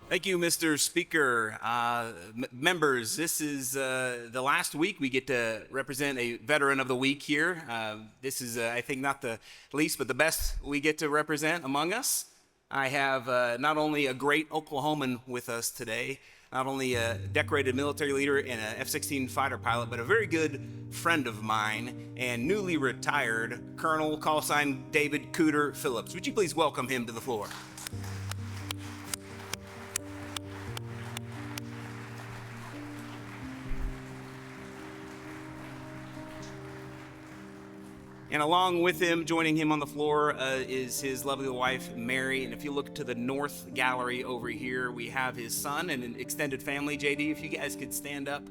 Thank you, Mr. Speaker. Members, this is the last week we get to represent a Veteran of the Week here. This is, I think, not the least, but the best we get to represent among us. I have not only a great Oklahoman with us today, not only a decorated military leader and an F-16 fighter pilot, but a very good friend of mine and newly retired Colonel callsign David Cooter Phillips. Would you please welcome him to the floor? And along with him, joining him on the floor, is his lovely wife, Mary. And if you look to the north gallery over here, we have his son and an extended family. JD, if you guys could stand up.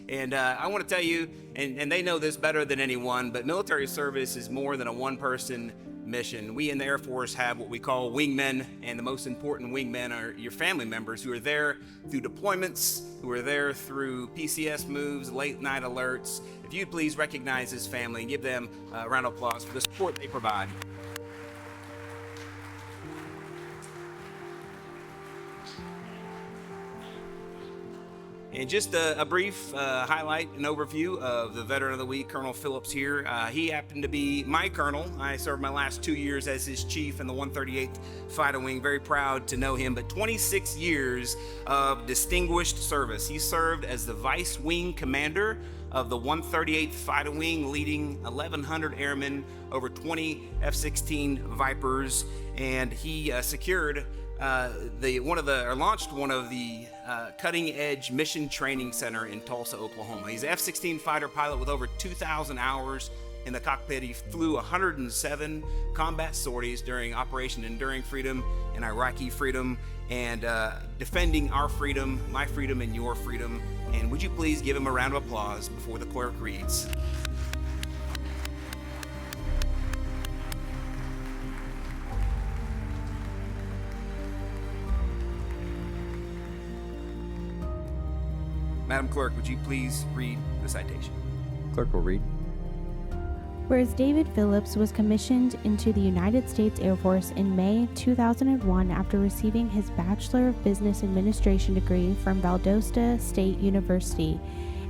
And I want to tell you, and they know this better than anyone, but military service is more than a one-person mission. We in the Air Force have what we call wingmen, and the most important wingmen are your family members who are there through deployments, who are there through PCS moves, late night alerts. If you'd please recognize his family and give them a round of applause for the support they provide. And just a brief highlight and overview of the Veteran of the Week, Colonel Phillips here. He happened to be my colonel. I served my last 2 years as his chief in the 138th Fighter Wing. Very proud to know him, but 26 years of distinguished service. He served as the Vice Wing Commander of the 138th Fighter Wing, leading 1,100 airmen, over 20 F-16 Vipers, and he secured launched one of the cutting-edge mission training center in Tulsa, Oklahoma. He's an F-16 fighter pilot with over 2,000 hours in the cockpit. He flew 107 combat sorties during Operation Enduring Freedom and Iraqi Freedom, and defending our freedom, my freedom, and your freedom. And would you please give him a round of applause before the clerk reads? Madam Clerk, would you please read the citation? Clerk will read. Whereas David Phillips was commissioned into the United States Air Force in May 2001 after receiving his Bachelor of Business Administration degree from Valdosta State University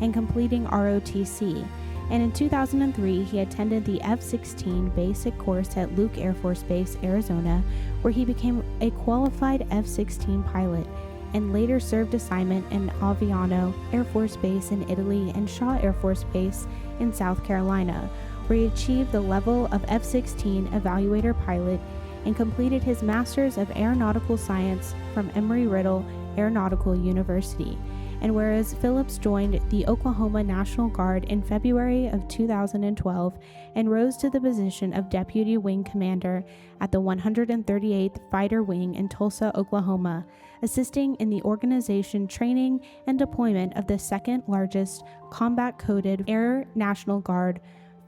and completing ROTC. And in 2003, he attended the F-16 basic course at Luke Air Force Base, Arizona, where he became a qualified F-16 pilot, and later served assignment in Aviano Air Force Base in Italy and Shaw Air Force Base in South Carolina, where he achieved the level of F-16 evaluator pilot and completed his Master's of Aeronautical Science from Embry-Riddle Aeronautical University. And whereas Phillips joined the Oklahoma National Guard in February of 2012 and rose to the position of Deputy Wing Commander at the 138th Fighter Wing in Tulsa, Oklahoma, assisting in the organization, training, and deployment of the second largest combat-coded Air National Guard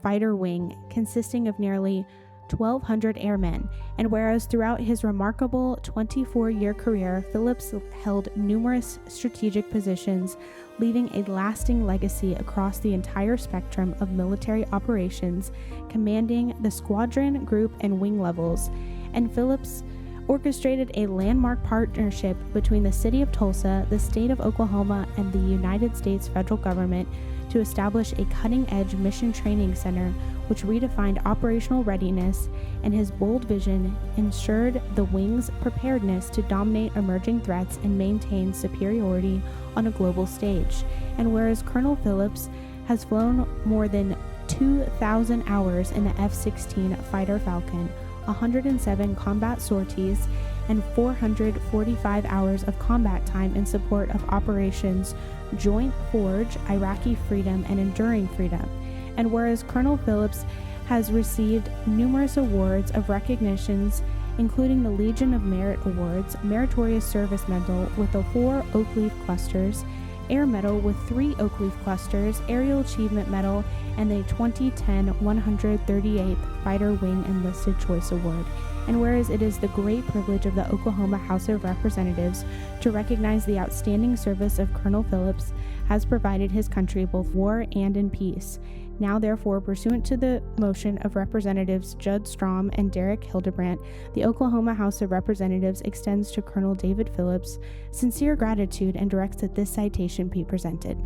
Fighter Wing, consisting of nearly 1,200 airmen. And whereas throughout his remarkable 24-year career, Phillips held numerous strategic positions, leaving a lasting legacy across the entire spectrum of military operations, commanding the squadron, group, and wing levels. And Phillips orchestrated a landmark partnership between the city of Tulsa, the state of Oklahoma, and the United States federal government to establish a cutting-edge mission training center which redefined operational readiness, and his bold vision ensured the wing's preparedness to dominate emerging threats and maintain superiority on a global stage. And whereas Colonel Phillips has flown more than 2,000 hours in the F-16 Fighter Falcon, 107 combat sorties, and 445 hours of combat time in support of operations Joint Forge, Iraqi Freedom, and Enduring Freedom. And whereas Colonel Phillips has received numerous awards of recognitions, including the Legion of Merit Awards, Meritorious Service Medal with the 4 Oak Leaf Clusters, Air Medal with 3 Oak Leaf Clusters, Aerial Achievement Medal, and the 2010 138th Fighter Wing Enlisted Choice Award. And whereas it is the great privilege of the Oklahoma House of Representatives to recognize the outstanding service of Colonel Phillips has provided his country both war and in peace. Now, therefore, pursuant to the motion of Representatives Judd Strom and Derek Hildebrant, the Oklahoma House of Representatives extends to Colonel David Phillips sincere gratitude and directs that this citation be presented.